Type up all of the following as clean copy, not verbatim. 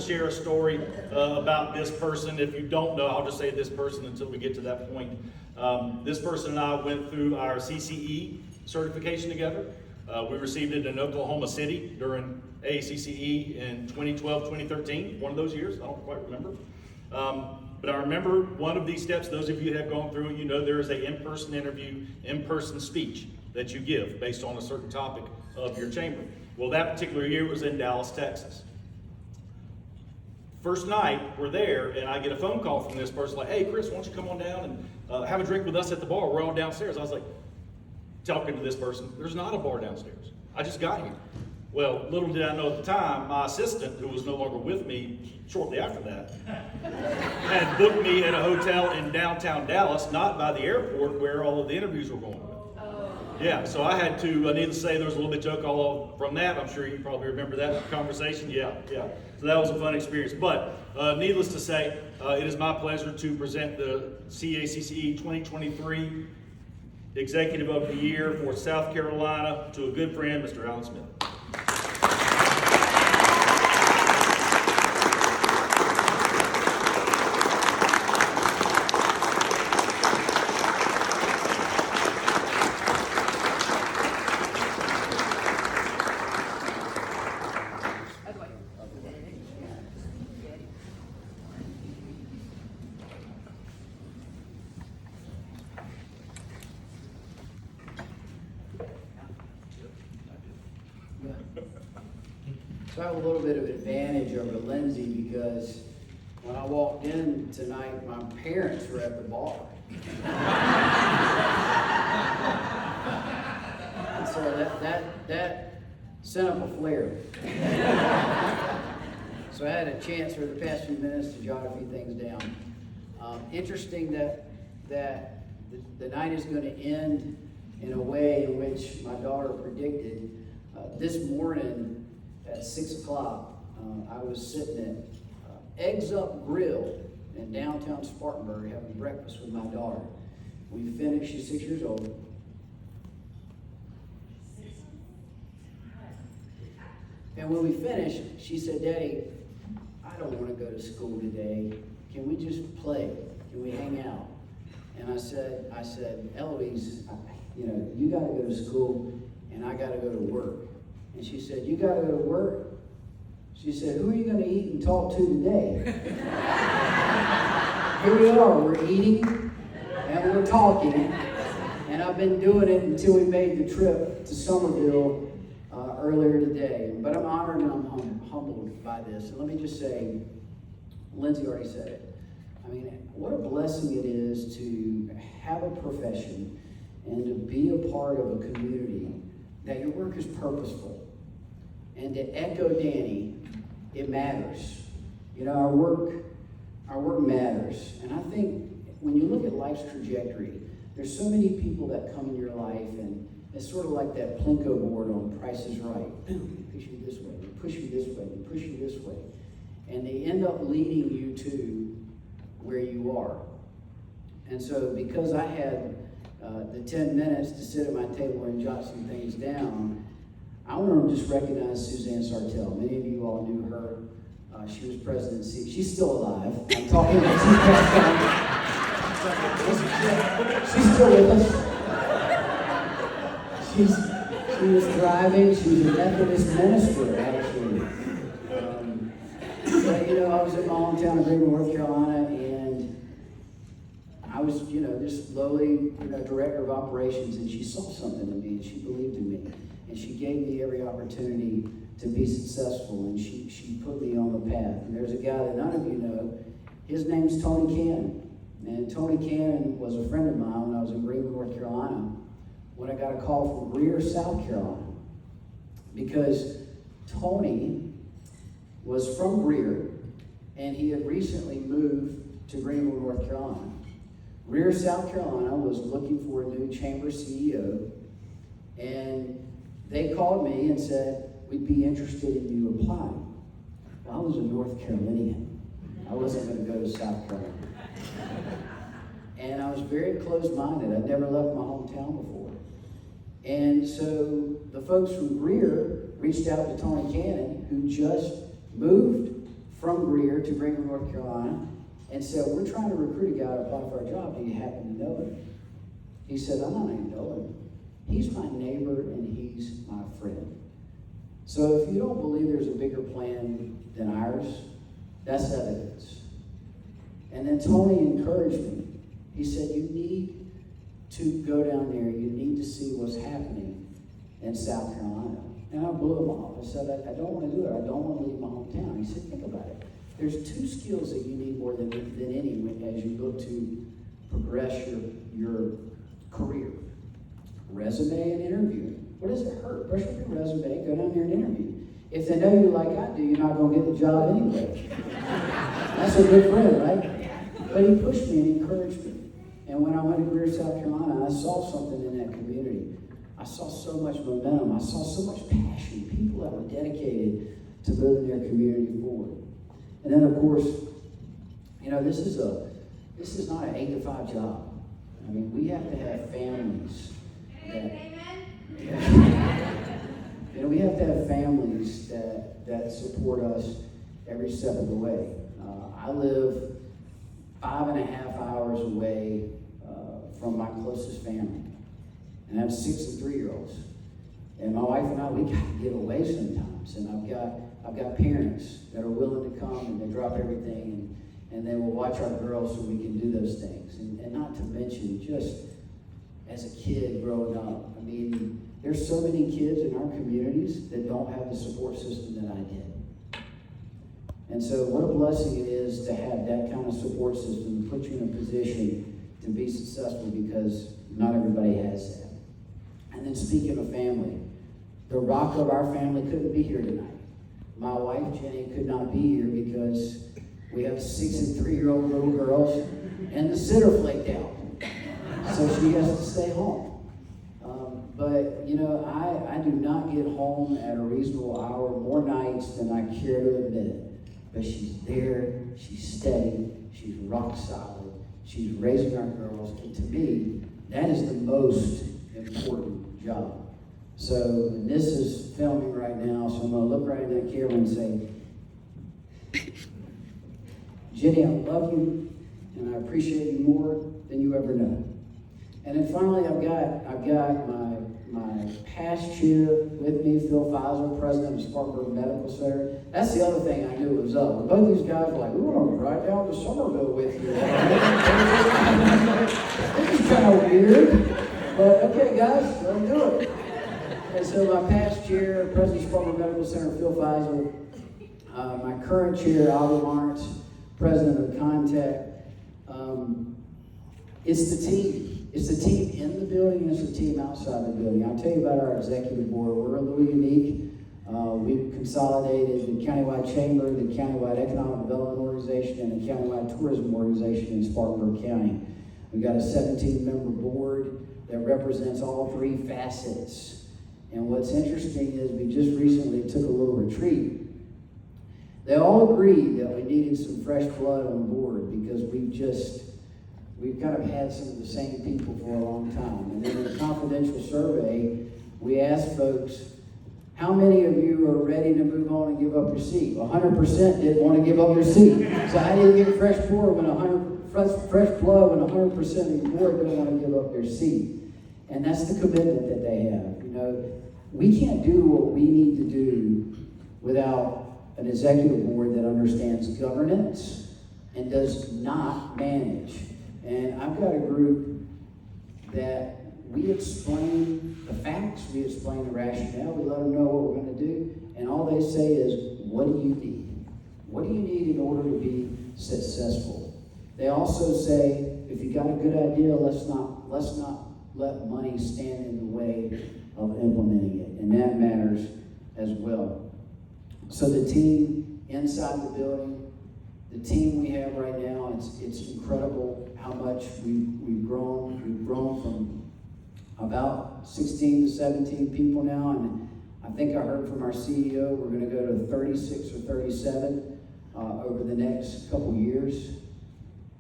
Share a story about this person. If you don't know, I'll just say this person until we get to that point. This person and I went through our CCE certification together. We received it in Oklahoma City during AACCE in 2012, 2013, one of those years. I don't quite remember. But I remember one of these steps. Those of you who have gone through it, you know there is an in-person interview, in-person speech that you give based on a certain topic of your chamber. Well, that particular year was in Dallas, Texas. First night, we're there, and I get a phone call from this person like, hey, Chris, why don't you come on down and have a drink with us at the bar? We're all downstairs. I was like, talking to this person, there's not a bar downstairs. I just got here. Well, little did I know at the time, my assistant, who was no longer with me shortly after that, had booked me at a hotel in downtown Dallas, not by the airport where all of the interviews were going on. Yeah, so I had to, needless to say, there was a little bit of joke all from that. I'm sure you probably remember that conversation. Yeah. So that was a fun experience. But needless to say, it is my pleasure to present the CACCE 2023 Executive of the Year for South Carolina to a good friend, Mr. Alan Smith. So I have a little bit of advantage over Lindsay because when I walked in tonight, my parents were at the bar. And so that sent up a flare. So I had a chance for the past few minutes to jot a few things down. Interesting that the night is going to end in a way in which my daughter predicted. This morning, at 6 o'clock, I was sitting at Eggs Up Grill in downtown Spartanburg having breakfast with my daughter. We finished, she's 6 years old. And when we finished, she said, Daddy, I don't want to go to school today. Can we just play? Can we hang out? And I said, Eloise, you got to go to school and I got to go to work. And she said, you got to go to work? She said, who are you going to eat and talk to today? Here we are, we're eating and we're talking. And I've been doing it until we made the trip to Somerville earlier today. But I'm honored and I'm humbled by this. And let me just say, Lindsay already said it. I mean, what a blessing it is to have a profession and to be a part of a community that your work is purposeful. And to echo Danny, it matters. Our work matters. And I think when you look at life's trajectory, there's so many people that come in your life, and it's sort of like that Plinko board on Price is Right. Boom, they push you this way, they push you this way, they push you this way. And they end up leading you to where you are. And so because I had the 10 minutes to sit at my table and jot some things down, I want to just recognize Suzanne Sartell. Many of you all knew her. She was president. She's still alive. I'm talking about she's still with us. She was thriving. She was a Methodist minister, actually. But I was in my hometown of Greenville, North Carolina, and I was, just lowly, director of operations, and she saw something in me, and she believed in me. And she gave me every opportunity to be successful, and she put me on the path. And there's a guy that none of you know. His name's Tony Cannon. And Tony Cannon was a friend of mine when I was in Greenville, North Carolina, when I got a call from Greer, South Carolina. Because Tony was from Greer, and he had recently moved to Greenville, North Carolina. Greer, South Carolina was looking for a new chamber CEO, and they called me and said, we'd be interested in you applying. Well, I was a North Carolinian. I wasn't going to go to South Carolina. And I was very closed-minded. I'd never left my hometown before. And so the folks from Greer reached out to Tony Cannon, who just moved from Greer to Greenville, North Carolina, and said, we're trying to recruit a guy to apply for our job. Do you happen to know him? He said, I don't even know him. He's my neighbor and he's my friend. So if you don't believe there's a bigger plan than ours, that's evidence. And then Tony encouraged me. He said, you need to go down there. You need to see what's happening in South Carolina. And I blew him off. I said, I don't want to do it. I don't want to leave my hometown. He said, think about it. There's 2 skills that you need more than any as you look to progress your career. Resume and interviewing. What does it hurt? Brush up your resume, go down there and interview. If they know you like I do, you're not going to get the job anyway. That's a good friend, right? But he pushed me and encouraged me. And when I went to Greer, South Carolina, I saw something in that community. I saw so much momentum. I saw so much passion. People that were dedicated to moving their community forward. And then, of course, you know, this is not an 8 to 5 job. I mean, we have to have families that, you know, we have to have families that support us every step of the way. I live 5.5 hours away from my closest family, and I have 6 and 3-year-olds. And my wife and I, we got to get away sometimes. And I've got parents that are willing to come and they drop everything and they will watch our girls so we can do those things. And not to mention, just as a kid growing up, I mean, there's so many kids in our communities that don't have the support system that I did. And so what a blessing it is to have that kind of support system, to put you in a position to be successful, because not everybody has that. And then speaking of family, the rock of our family couldn't be here tonight. My wife, Jenny, could not be here because we have 6 and 3-year-old little girls and the sitter flaked out. So she has to stay home. But, you know, I do not get home at a reasonable hour more nights than I care to admit it. But she's there, she's steady, she's rock solid, she's raising our girls, and to me, that is the most important job. So, and this is filming right now, so I'm going to look right in that camera and say, Jenny, I love you, and I appreciate you more than you ever know. And then finally, I've got my past chair with me, Phil Fizer, president of Spartanburg Medical Center. That's the other thing I knew was up. Both these guys were like, we want to ride down to Somerville with you. This is kind of weird, but okay, guys, let's do it. And so my past chair, president of Spartanburg Medical Center, Phil Fizer. My current chair, Albert Lawrence, president of Contact. It's the team. It's the team in the building, and it's the team outside the building. I'll tell you about our executive board. We're a little unique. We've consolidated the Countywide Chamber, the Countywide Economic Development Organization, and the Countywide Tourism Organization in Spartanburg County. We've got a 17-member board that represents all 3 facets. And what's interesting is we just recently took a little retreat. They all agreed that we needed some fresh blood on board because we've kind of had some of the same people for a long time. And then in a confidential survey, we asked folks, how many of you are ready to move on and give up your seat? 100% didn't want to give up their seat. So how do you get fresh blood when 100% of your board don't want to give up their seat? And that's the commitment that they have. You know, we can't do what we need to do without an executive board that understands governance and does not manage. And I've got a group that we explain the facts, we explain the rationale, we let them know what we're going to do, and all they say is, what do you need? What do you need in order to be successful? They also say, if you got a good idea, let's not let money stand in the way of implementing it, and that matters as well. So the team inside the building, the team we have right now, it's incredible how much we've grown. We've grown from about 16 to 17 people now, and I think I heard from our CEO we're going to go to 36 or 37 over the next couple years.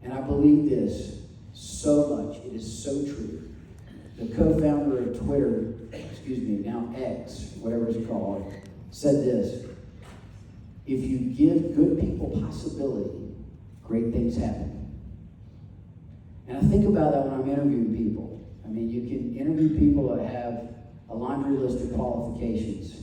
And I believe this so much. It is so true. The co-founder of Twitter, now X, whatever it's called, said this: if you give good people possibility, great things happen. And I think about that when I'm interviewing people. I mean, you can interview people that have a laundry list of qualifications.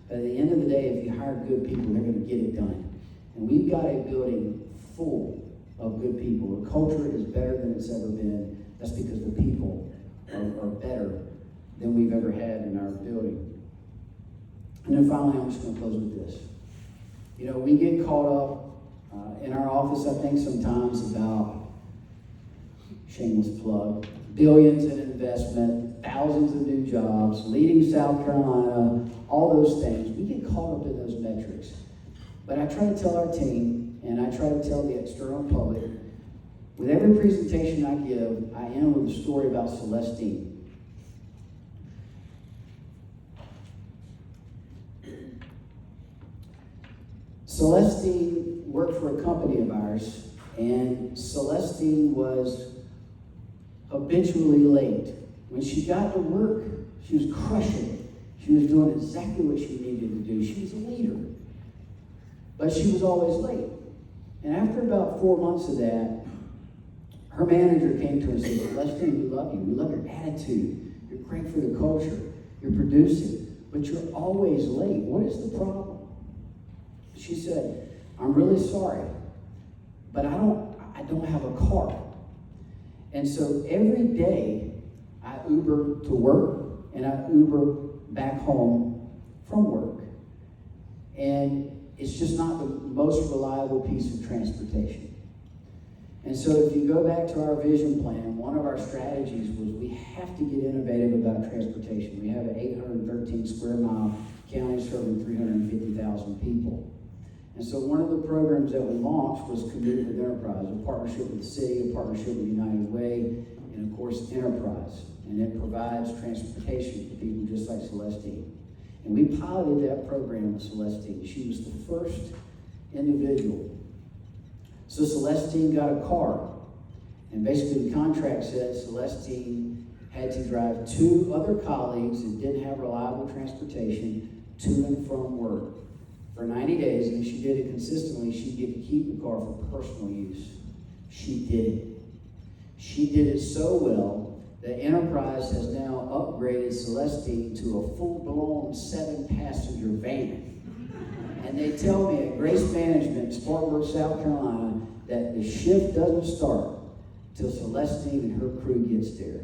But at the end of the day, if you hire good people, they're going to get it done. And we've got a building full of good people. The culture is better than it's ever been. That's because the people are better than we've ever had in our building. And then finally, I'm just going to close with this. You know, we get caught up in our office, I think, sometimes about, shameless plug, billions in investment, thousands of new jobs, leading South Carolina, all those things. We get caught up in those metrics. But I try to tell our team, and I try to tell the external public, with every presentation I give, I end with a story about Celestine. Celestine worked for a company of ours, and Celestine was habitually late. When she got to work, she was crushing it. She was doing exactly what she needed to do. She was a leader. But she was always late. And after about 4 months of that, her manager came to her and said, Celestine, we love you. We love your attitude. You're great for the culture. You're producing. But you're always late. What is the problem? She said, I'm really sorry, but I don't have a car. And so every day I Uber to work and I Uber back home from work. And it's just not the most reliable piece of transportation. And so if you go back to our vision plan, one of our strategies was we have to get innovative about transportation. We have an 813 square mile county serving 350,000 people. And so one of the programs that we launched was Committed with Enterprise, a partnership with the city, a partnership with United Way, and of course Enterprise. And it provides transportation for people just like Celestine. And we piloted that program with Celestine. She was the first individual. So Celestine got a car. And basically the contract said Celestine had to drive 2 other colleagues that didn't have reliable transportation to and from work for 90 days, and if she did it consistently, she'd get to keep the car for personal use. She did it. She did it so well that Enterprise has now upgraded Celestine to a full-blown 7-passenger van. And they tell me at Grace Management in Spartanburg, South Carolina, that the shift doesn't start till Celestine and her crew gets there.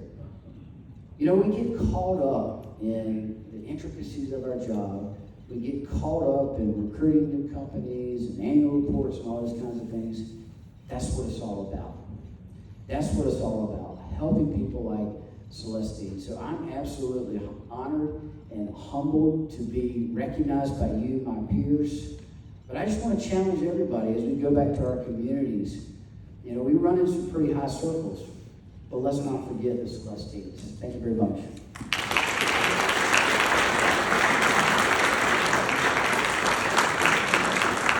You know, we get caught up in the intricacies of our job. We get caught up in recruiting new companies and annual reports and all those kinds of things. That's what it's all about. That's what it's all about, helping people like Celestine. So I'm absolutely honored and humbled to be recognized by you, my peers. But I just want to challenge everybody as we go back to our communities. You know, we run in some pretty high circles, but let's not forget the Celestines. Thank you very much.